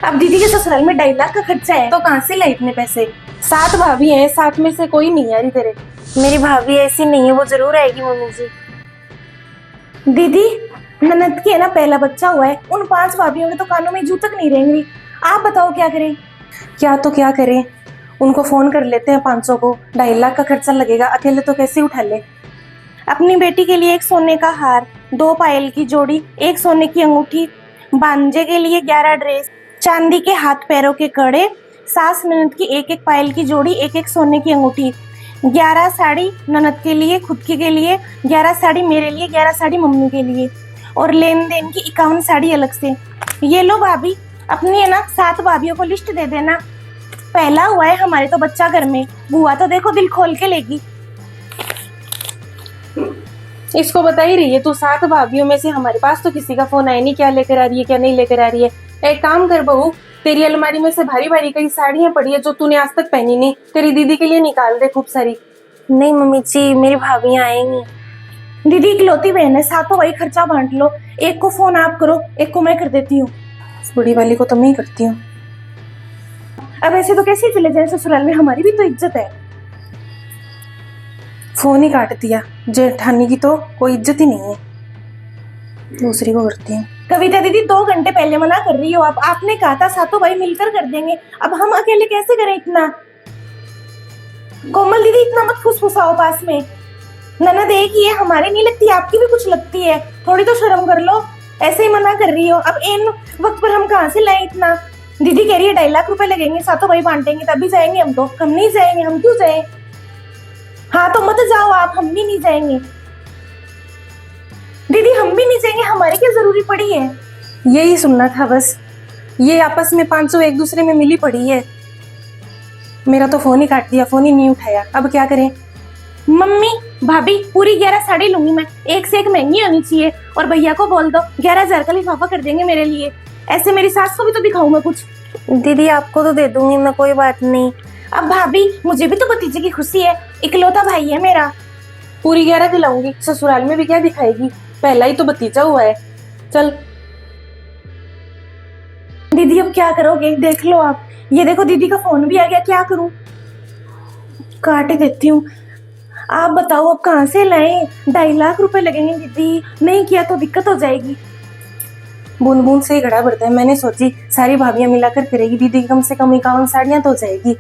अब दीदी के ससुराल में 2.5 लाख का खर्चा है, तो कहाँ से लाए इतने पैसे? 7 भाभी हैं, 7 में से कोई नहीं आ रही तेरे। मेरी भाभी ऐसी नहीं है, वो जरूर आएगी मम्मी जी। दीदी ननद की है ना, पहला बच्चा हुआ है, उन 5 भाभीयों के तो कानों में जू तक नहीं रहेंगी। आप बताओ क्या करें? क्या तो क्या करें, उनको फोन कर लेते हैं 500 को। 2.5 लाख का खर्चा लगेगा, अकेले तो कैसे उठा ले। अपनी बेटी के लिए एक सोने का हार, 2 पायल की जोड़ी, एक सोने की अंगूठी, भांजे के लिए 11 ड्रेस, चांदी के हाथ पैरों के कड़े, सास ननद की एक एक पायल की जोड़ी, एक एक सोने की अंगूठी, 11 साड़ी ननद के लिए, खुद के लिए 11 साड़ी, मेरे लिए 11 साड़ी, मम्मी के लिए, और लेन देन की 51 साड़ी अलग से। ये लो भाभी, अपनी है ना 7 भाभीयों को लिस्ट दे देना। पहला हुआ है हमारे तो बच्चा घर में, बुआ तो देखो दिल खोल के लेगी। इसको बता ही रही है तू, 7 भाभीयों में से हमारे पास तो किसी का फोन आया नहीं, क्या लेकर आ रही है क्या नहीं लेकर आ रही है। एक काम कर बहू, तेरी अलमारी में से भारी भारी कई साड़ियां पड़ी है जो तूने आज तक पहनी नहीं, तेरी दीदी के लिए निकाल दे खूब सारी। नहीं मम्मी जी, मेरी भाभियाँ आएंगी। दीदी इकलौती बहन है, सातों भाई खर्चा बांट लो। एक को फोन आप करो, एक को मैं कर देती हूँ। इस बूढ़ी वाली को तो मैं ही करती हूँ। अब ऐसे तो कैसे चले जाए ससुराल में, हमारी भी तो इज्जत है। फोन ही काट दिया, जेठानी की तो कोई इज्जत ही नहीं है, दूसरी को करती हूँ। कविता दीदी 2 घंटे पहले मना कर रही हो आप, आपने कहा था सातों भाई मिलकर कर देंगे, अब हम अकेले कैसे करें इतना? कोमल दीदी इतना मत फुसफुसाओ पास में, ननद एक ही है, हमारे नहीं लगती, आपकी भी कुछ लगती है, थोड़ी तो शर्म कर लो। ऐसे ही मना कर रही हो, अब इन वक्त पर हम कहाँ से लाएं इतना? दीदी कह रही है 2.5 लाख रुपए लगेंगे, सातों भाई बांटेंगे तभी जाएंगे हम तो। हम नहीं जाएंगे, हम क्यों जाएं? हाँ तो मत जाओ आप, हम भी नहीं जाएंगे। दीदी हम भी नहीं जाएंगे, हमारी क्या जरूरी पड़ी है? यही सुनना था बस, ये आपस में 500 एक दूसरे में मिली पड़ी है। मेरा तो फोन ही काट दिया, फोन ही नहीं उठाया, अब क्या करें? मम्मी भाभी पूरी 11 साड़ी लूंगी मैं, एक से एक महंगी होनी चाहिए, और भैया को बोल दो 11,000 का लिफाफा कर देंगे मेरे लिए। ऐसे मेरी सास को भी तो दिखाऊं मैं कुछ। दीदी आपको तो दे दूंगी मैं, कोई बात नहीं। अब भाभी मुझे भी तो भतीजे की खुशी है, इकलौता भाई है मेरा। पूरी 11 दिलाऊंगी, ससुराल में भी क्या दिखाएगी, पहला ही तो भतीजा हुआ है। चल दीदी अब क्या करोगे, देख लो आप। ये देखो दीदी का फोन भी आ गया, क्या करूं? काट ही देती हूँ। आप बताओ अब कहाँ से लाएं? 2.5 लाख रुपए लगेंगे दीदी, नहीं किया तो दिक्कत हो जाएगी। बूंद बूंद से ही घड़ा भरता है, मैंने सोची सारी भाभियां मिलाकर करेगी, दीदी कम से कम 51 साड़ियां तो जाएगी।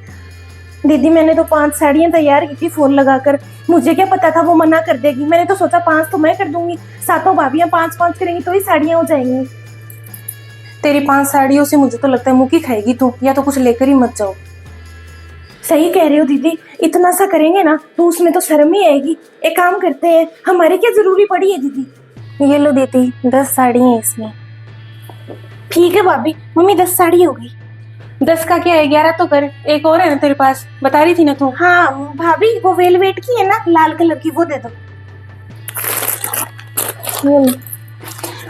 दीदी मैंने तो 5 साड़ियां तैयार की थी फोन लगाकर, मुझे क्या पता था वो मना कर देगी। मैंने तो सोचा 5 तो मैं कर दूंगी, सातों भाभियां 5-5 करेंगी तो ही साड़ियां हो जाएंगी। तेरी 5 साड़ियों से मुझे तो लगता है मुकी खाएगी तू, या तो कुछ लेकर ही मत जाओ। सही कह रहे हो दीदी, इतना सा करेंगे ना तो उसमें तो शर्म ही आएगी। एक काम करते हैं, हमारी क्या जरूरी पड़ी है दीदी? ये लो दीदी, 10 साड़ी हैं इसमें। ठीक है भाभी, मम्मी 10 साड़ी हो गई। 10 का क्या है, 11 तो कर, एक और है ना तेरे पास, बता रही थी ना तू। हाँ भाभी वो वेलवेट की है ना, लाल कलर की, वो दे दो।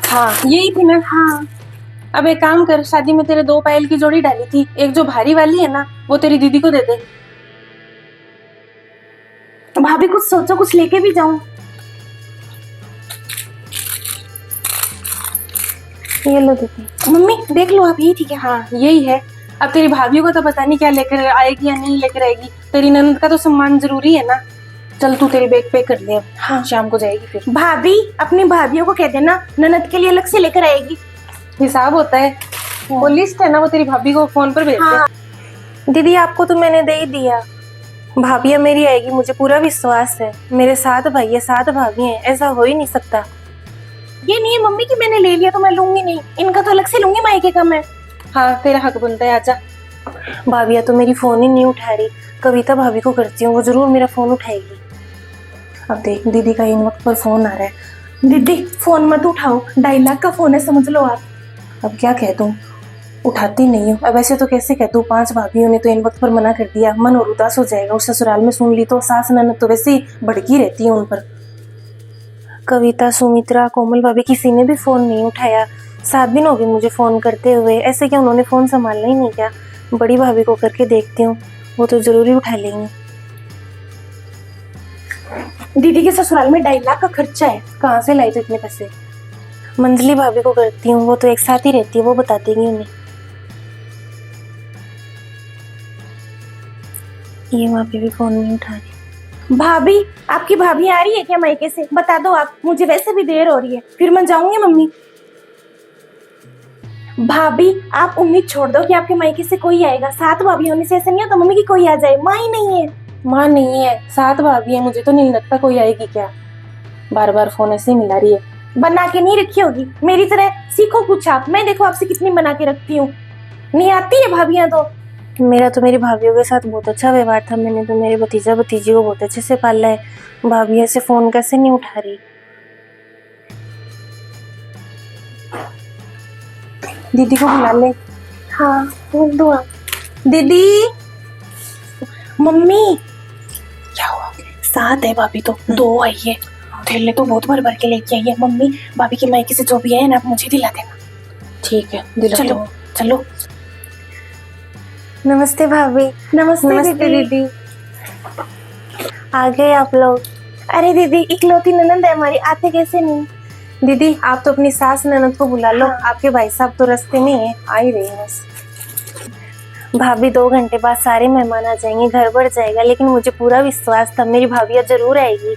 हाँ यही थी ना। हाँ अब एक काम कर, शादी में तेरे 2 पायल की जोड़ी डाली थी, एक जो भारी वाली है ना वो तेरी दीदी को दे दे। भाभी कुछ सोचो, कुछ लेके भी जाऊं। ये लो दीदी। मम्मी देख लो आप, यही ठीक है। हाँ यही है। अब तेरी भाभीयों को तो पता नहीं क्या लेकर आएगी या नहीं लेकर आएगी, तेरी ननद का तो सम्मान जरूरी है ना। चल तू तेरी बैग पैक कर ले अब, हाँ शाम को जाएगी फिर। भाभी अपनी भाभीयों को कह देना ननद के लिए अलग से लेकर आएगी। हिसाब होता है, वो लिस्ट है ना, वो तेरी भाभी को फोन पर भेज दे। हाँ। दीदी आपको तो मैंने दे ही दिया, भाभियाँ मेरी आएगी, मुझे पूरा विश्वास है। मेरे 7 भाई है, 7 भाभी हैं, ऐसा हो ही नहीं सकता। ये नहीं है मम्मी कि मैंने ले लिया तो मैं लूंगी नहीं, इनका तो अलग से लूंगी, मायके का मैं। हाँ तेरा हक बनता है, आजा। भाभियाँ तो मेरी फोन ही नहीं उठा रही, कविता भाभी को करती हूँ, वो जरूर मेरा फोन उठाएगी। अब देख दीदी का इन वक्त पर फोन आ रहा है। दीदी फोन मत उठाओ, 2.5 लाख का फोन है, समझ लो आप। अब क्या कह दूं, उठाती नहीं हूँ। अब ऐसे तो कैसे कह दूं, 5 भाभियों ने तो इन वक्त पर मना कर दिया, मन और उदास हो जाएगा, और ससुराल में सुन ली तो सास ननद तो वैसे ही भड़की रहती है उन पर। कविता, सुमित्रा, कोमल भाभी, किसी ने भी फोन नहीं उठाया। 7 दिन हो गए मुझे फोन करते हुए, ऐसे क्या उन्होंने फोन संभालना ही नहीं क्या? बड़ी भाभी को करके देखती हूँ, वो तो जरूरी उठा लेंगी। दीदी के ससुराल में 2.5 लाख का खर्चा है, कहाँ से लाई तो इतने पैसे? मंजली भाभी को करती हूँ, वो तो एक साथ ही रहती है, वो बता देंगी उन्हें। ये वहाँ पे भी फोन नहीं उठा रही। भाभी, आपकी भाभी आ रही है क्या मायके से? बता दो आप, मुझे वैसे भी देर हो रही है, फिर मैं जाऊंगी मम्मी। भाभी, आप उम्मीद छोड़ दो कि आपके मायके से कोई आएगा। 7 भाभी होने से ऐसा नहीं होता मम्मी की कोई आ जाए। माँ ही नहीं है। माँ नहीं है, 7 भाभी है, मुझे तो नहीं लगता कोई आएगी। क्या बार बार फोन ऐसे ही मिला रही है? बना के नहीं रखी होगी, मेरी तरह सीखो कुछ आप। मैं देखो आपसे कितनी बना के रखती हूँ। नहीं आती है भाभियां तो। मेरा तो मेरी भाभीियों के साथ बहुत अच्छा व्यवहार था। मैंने तो मेरे भतीजा भतीजी को बहुत अच्छे से पाला है। भाभी ऐसे फोन कैसे नहीं उठा रही? दीदी को बुला ले। हाँ बोल दो आप। दीदी, मम्मी, क्या हुआ? 7 है भाभी तो, 2 आई है। थैले तो बहुत भर भर के लेके आई है। मम्मी, भाभी की मायके से जो भी है ना, आप मुझे दिला देना। ठीक है, दिला चलो दूँ। चलो। नमस्ते भाभी। नमस्ते दीदी। आ गए आप लोग? अरे दीदी, इकलौती ननंद है हमारी, आते कैसे नहीं? दीदी आप तो अपनी सास ननद को बुला लो। हाँ। आपके भाई साहब तो रास्ते में है, आ ही रहे हैं बस। भाभी 2 घंटे बाद सारे मेहमान आ जाएंगे, घर भर जाएगा। लेकिन मुझे पूरा विश्वास था मेरी भाभी जरूर आएगी।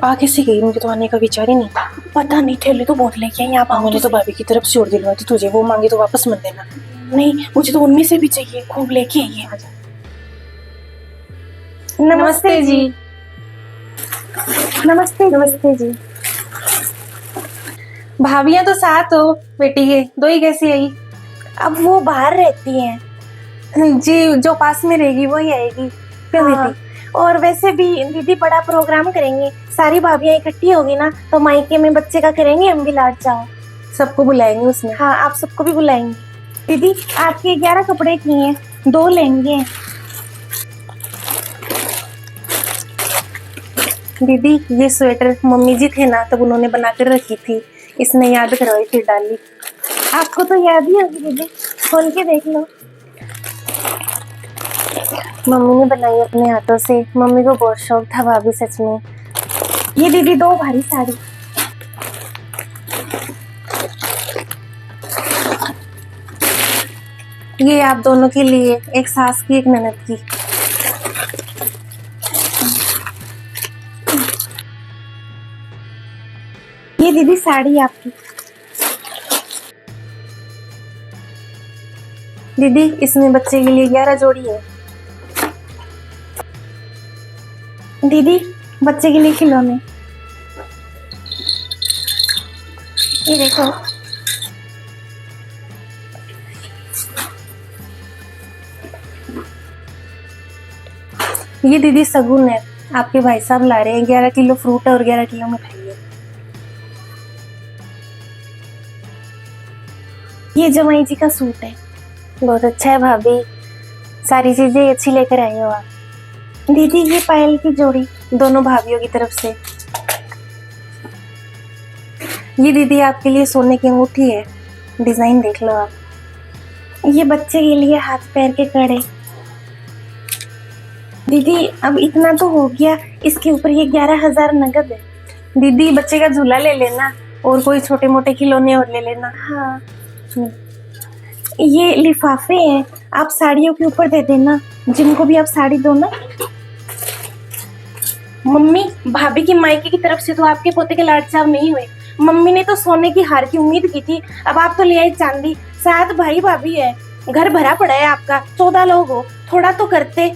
आ कैसे गई? मुझे तो आने का विचार ही नहीं था। पता नहीं, थैले तो बहुत लेके आई। आप मैंने तो भाभी की तरफ से और दिलवा दी तुझे, वो मांगे तो वापस मत देना। नहीं, मुझे तो उनमें से भी चाहिए, खूब लेके आई है। नमस्ते जी। नमस्ते जी। भाभियां तो 7 हो बेटी के, 2 ही कैसी आई? अब वो बाहर रहती हैं जी, जो पास में रहेगी वही आएगी। क्यों हाँ। दीदी? और वैसे भी दीदी बड़ा प्रोग्राम करेंगे, सारी भाभियां इकट्ठी होगी ना, तो मायके में बच्चे का करेंगे हम भी लाड चाओ। सबको बुलाएंगे उसमें। हाँ, आप सबको भी बुलाएंगे। दीदी, आपके 11 कपड़े किए हैं, 2 लहंगे हैं। दीदी ये स्वेटर मम्मी जी थे ना, तब उन्होंने बना कर रखी थी, इसने याद करवाई फिर डाली। आपको तो याद ही होगी दीदी, खोल के देख लो। मम्मी ने बनाई अपने हाथों से। मम्मी को बहुत शौक था भाभी, सच में। ये दीदी 2 भारी साड़ी। ये आप दोनों के लिए, एक सास की एक ननद की। ये दीदी साड़ी आपकी। दीदी इसमें बच्चे के लिए 11 जोड़ी है। दीदी, बच्चे के लिए खिलौने। ये देखो। ये दीदी सगुन है, आपके भाई साहब ला रहे हैं। 11 किलो फ्रूट है और 11 किलो मिठाई है। ये जमाई जी का सूट है। बहुत अच्छा है भाभी, सारी चीजें अच्छी लेकर आई हो आप। दीदी, ये पायल की जोड़ी। दोनों भाभीियों की तरफ से। ये दीदी आपके लिए सोने की अंगूठी है, डिजाइन देख लो आप। ये बच्चे के लिए हाथ पैर के कड़े। दीदी, अब इतना तो हो गया, इसके ऊपर ये 11,000 नगद है। दीदी बच्चे का झूला ले लेना और कोई छोटे मोटे खिलौने और ले लेना। हाँ, ये लिफाफे हैं, आप साड़ियों के ऊपर दे देना, जिनको भी आप साड़ी दो ना। मम्मी, भाभी की मायके की तरफ से तो आपके पोते के लाड चाव नहीं हुए। मम्मी ने तो सोने की हार की उम्मीद की थी, अब आप तो ले आए चांदी। 7 भाई भाभी है, घर भरा पड़ा है आपका, 14 लोग हो, थोड़ा तो करते।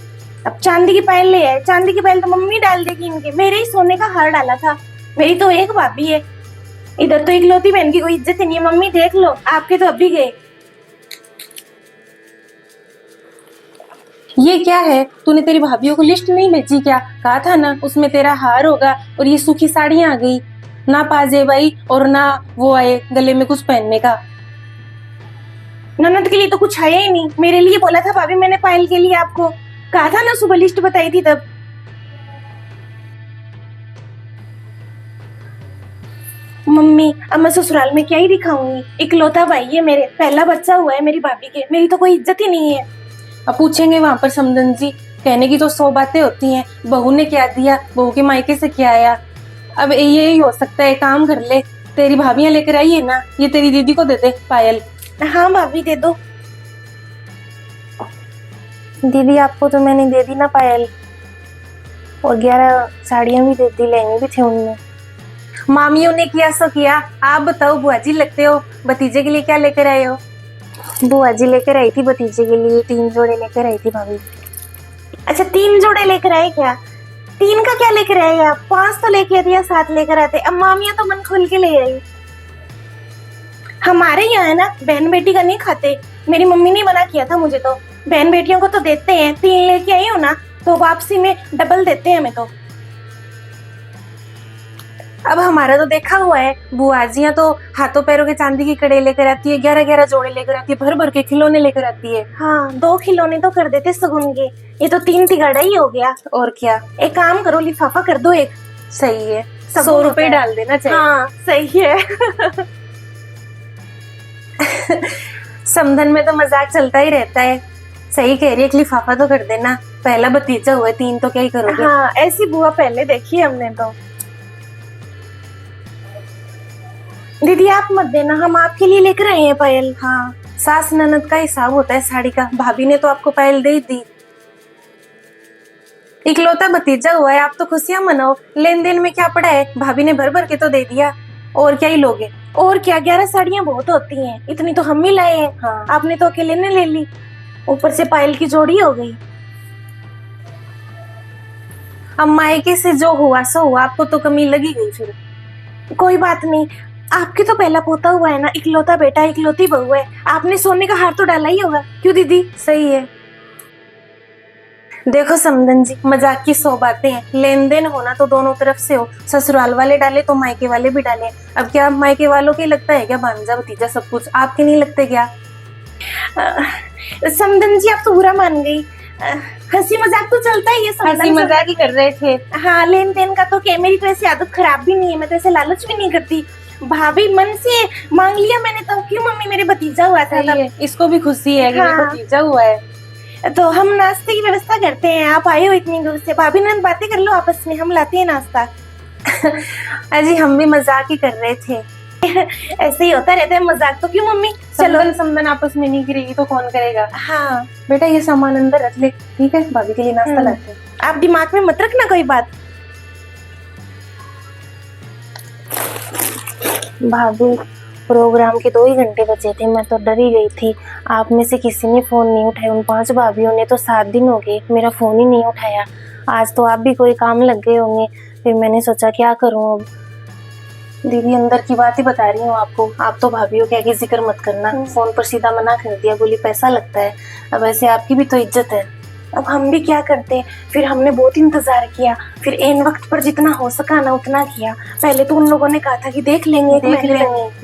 अब चांदी की पायल ले आए। चांदी की पायल तो मम्मी डाल देगी इनके, मेरे ही सोने का हार डाला था। मेरी तो एक भाभी है, इधर तो इकलौती बहन की कोई इज्जत ही नहीं है। मम्मी देख लो, आपके तो अभी गए। ये क्या है? तूने तेरी भाभीियों को लिस्ट नहीं भेजी क्या? कहा था ना उसमें तेरा हार होगा और ये सूखी साड़ियां आ गई। ना पाजे भाई और ना वो आए गले में कुछ पहनने का। ननद के लिए तो कुछ आया ही नहीं, मेरे लिए बोला था भाभी मैंने पायल के लिए। आपको कहा था ना, सुबह लिस्ट बताई थी तब। मम्मी, अब मैं ससुराल में क्या ही दिखाऊंगी? इकलौता भाई है मेरे, पहला बच्चा हुआ है मेरी भाभी के, मेरी तो कोई इज्जत ही नहीं है। अब पूछेंगे वहां पर समदन जी, कहने की तो 100 बातें होती हैं। बहू ने क्या दिया, बहू के मायके से क्या आया। अब यही हो सकता है, काम कर ले, तेरी भाभियां लेकर आई है ना, ये तेरी दीदी को दे दे पायल। हाँ भाभी, दे दो। दीदी आपको तो मैंने दे दी ना पायल, और 11 साड़ियाँ भी दे दी, लहंगे भी थे उनमें। मामियों ने किया सो किया, आप बताओ बुआ जी लगते हो, भतीजे के लिए क्या लेकर आए हो? बुआ जी लेकर आई थी भतीजे के लिए 3 जोड़े लेकर आई थी भाभी। अच्छा 3 जोड़े लेकर आए क्या? 3 का क्या लेकर आए आप? 5 तो लेके आते या 7 लेकर आते। अब मामियां तो मन खोल के ले आई। हमारे यहाँ है ना, बहन बेटी का नहीं खाते। मेरी मम्मी ने मना किया था मुझे, तो बहन बेटियों को तो देते हैं। 3 लेके आई हूँ ना, तो वापसी में डबल देते हैं हमें तो। अब हमारा तो देखा हुआ है, बुआजियां तो हाथों पैरों के चांदी की कड़े लेकर आती है, 11-11 जोड़े लेकर आती है, भर भर के खिलौने लेकर आती है। हाँ 2 खिलौने तो कर देते सगुन के, ये तो 3 तिगाड़ा ही हो गया। और क्या, एक काम करो, लिफाफा कर दो एक। सही है, सब 100 रुपए होता है। डाल देना चाहिए। हाँ सही है। समधन में तो मजाक चलता ही रहता है। सही कह रही है, एक लिफाफा तो कर देना, पहला भतीजा हुआ है, 3 तो क्या ही करोगे। हाँ ऐसी बुआ पहले देखी है हमने तो। दीदी आप मत देना, हम आपके लिए लेकर आए हैं पायल। हाँ, सास ननद का हिसाब होता है साड़ी का। भाभी ने तो आपको पायल दे ही दी। इकलौता भतीजा हुआ है, आप तो खुशियां मनाओ। लेन देन में क्या पड़ा है, भाभी ने भर भर के तो दे दिया, और क्या ही लोगे। और क्या, 11 साड़ियाँ बहुत होती हैं, इतनी तो हम ही लाए हैं। हाँ। आपने तो अकेले ने ले ली, ऊपर से पायल की जोड़ी हो गई। अब मायके से जो हुआ सो हुआ, आपको तो कमी लगी गई फिर। कोई बात नहीं, आपके तो पहला पोता हुआ है ना, इकलौता बेटा इकलौती बहू है, आपने सोने का हार तो डाला ही होगा, क्यों दीदी? सही है। देखो समधन जी, मजाक की 100 बातें हैं। लेन देन होना तो दोनों तरफ से हो, ससुराल वाले डाले तो मायके वाले भी डाले। अब क्या मायके वालों के लगता है क्या भांजा भतीजा सब कुछ, आपके नहीं लगते क्या? समधन जी आप तो बुरा मान गई। हंसी मजाक तो चलता ही है समधन। हंसी मजाक ही कर रहे थे। हाँ लेन देन का तो क्या, मेरी तो ऐसी आदत खराब भी नहीं है, मैं तो ऐसे लालच भी नहीं करती। भाभी मन से मांग लिया मैंने तो, क्यों मम्मी मेरे भतीजा हुआ था तब। इसको भी खुशी है कि हाँ। भतीजा हुआ है। तो हम नाश्ते की व्यवस्था करते हैं, आप आए हो इतनी दूर से, भाभी नंद बातें कर लो आपस में, हम लाते हैं नाश्ता। अजी हम भी मजाक ही कर रहे थे। ऐसे ही होता रहता है मजाक तो, क्यों मम्मी? चलो समधन आपस में नहीं गिरेगी तो कौन करेगा। हाँ बेटा ये सामान अंदर रख ले, ठीक है, भाभी के लिए नाश्ता लाते हैं। आप दिमाग में मत रखना कोई बात। भाभी प्रोग्राम के 2 ही घंटे बचे थे, मैं तो डर ही गई थी। आप में से किसी ने फ़ोन नहीं उठाया। उन 5 भाभीयों ने तो 7 दिन हो गए मेरा फ़ोन ही नहीं उठाया। आज तो आप भी कोई काम लग गए होंगे, फिर मैंने सोचा क्या करूं अब। दीदी अंदर की बात ही बता रही हूँ आपको, आप तो भाभीयों के आगे जिक्र मत करना। फोन पर सीधा मना कर दिया, बोली पैसा लगता है। अब ऐसे आपकी भी तो इज्जत है। अब हम भी क्या करते, फिर हमने बहुत इंतजार किया, फिर एन वक्त पर जितना हो सका ना उतना किया। पहले तो उन लोगों ने कहा था कि देख लेंगे,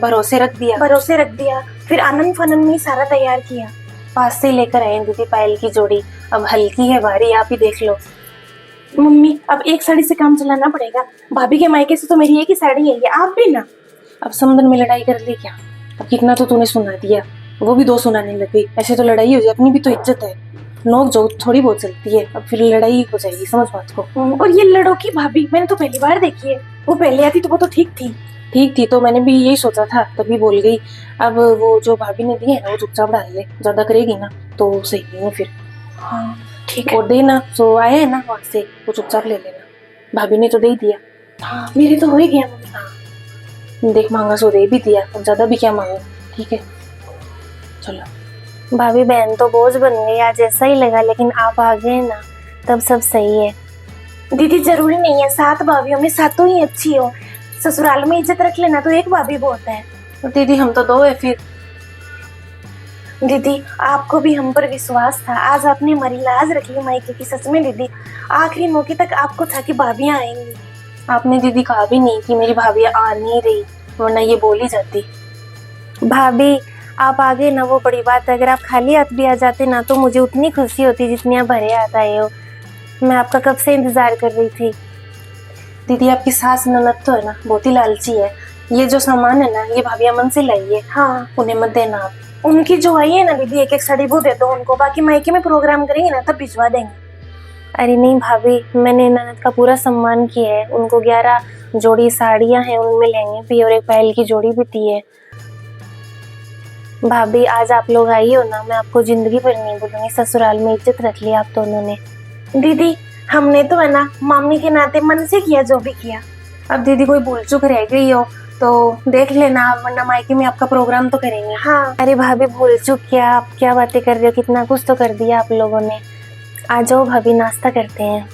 भरोसे रख दिया। भरोसे रख दिया, फिर आनंद फनन में सारा तैयार किया। पास से लेकर आए दीदी पायल की जोड़ी, अब हल्की है भारी, आप ही देख लो। मम्मी अब एक साड़ी से काम चलाना पड़ेगा, भाभी के मायके से तो मेरी एक ही साड़ी है, ये आप भी ना। अब समधन में लड़ाई कर ली क्या? अब कितना तो तूने सुना दिया, वो भी 2 सुनाने लग गई। ऐसे तो लड़ाई हो जाए, अपनी भी तो इज्जत है। नोक जोक थोड़ी बहुत चलती है, अब फिर लड़ाई हो जाएगी, समझ बात को। और ये लड़ो की भाभी मैंने तो पहली बार देखी है, वो पहले आती तो वो तो ठीक थी। ठीक थी तो मैंने भी यही सोचा था, तभी बोल गई। अब वो जो भाभी ने दिए है ना, वो चुपचाप डाल ले, ज्यादा करेगी ना तो सही नहीं है फिर। हाँ ठीक है। और देना जो आए है ना वहां से, वो चुपचाप ले लेना, भाभी ने तो दे ही दिया। हाँ मेरे तो हो ही गया मम्मी। देख महंगा सो दे भी दिया, अब ज्यादा भी क्या मांगो, ठीक है चलो। भाभी बहन तो बोझ बन गई, आज ऐसा ही लगा, लेकिन आप आ गए ना तब सब सही है। दीदी जरूरी नहीं है 7 भाभीयों में 7 ही अच्छी हो, ससुराल में इज्जत रख लेना तो एक भाभी बहुत है। और दीदी हम तो 2 है फिर। दीदी आपको भी हम पर विश्वास था, आज आपने हमारी लाज रख ली मायके की। सच में दीदी आखिरी मौके तक आपको था कि भाभियां आएंगी। आपने दीदी कहा भी नहीं कि मेरी भाभी आ नहीं रही, वरना ये बोल ही जाती। भाभी आप आ गए ना वो बड़ी बात है, अगर आप खाली हाथ भी आ जाते ना तो मुझे उतनी खुशी होती जितनी आप भरे हाथ आए हो। मैं आपका कब से इंतजार कर रही थी। दीदी आपकी सास ननद तो है ना बहुत ही लालची है, ये जो सामान है ना ये भाभी मन से लाई है। हाँ उन्हें मत देना आप। उनकी जो आई है ना दीदी, एक एक साड़ी वो दे दो उनको, बाकी मायके में प्रोग्राम करेंगे ना तब भिजवा देंगे। अरे नहीं भाभी, मैंने ननद का पूरा सम्मान किया है। उनको 11 जोड़ी साड़ियां हैं, उनमें लहंगे भी और एक पायल की जोड़ी भी दी है। भाभी आज आप लोग आई हो ना, मैं आपको जिंदगी भर नहीं भूलूंगी। ससुराल में इज्जत रख ली आप दोनों ने। दीदी हमने तो है ना मामी के नाते मन से किया जो भी किया। अब दीदी कोई भूल चूक रह गई हो तो देख लेना, वरना मायके में आपका प्रोग्राम तो करेंगे। हाँ अरे भाभी भूल चुक क्या, आप क्या बातें कर रहे हो, कितना कुछ तो कर दिया आप लोगों ने। आ जाओ भाभी, नाश्ता करते हैं।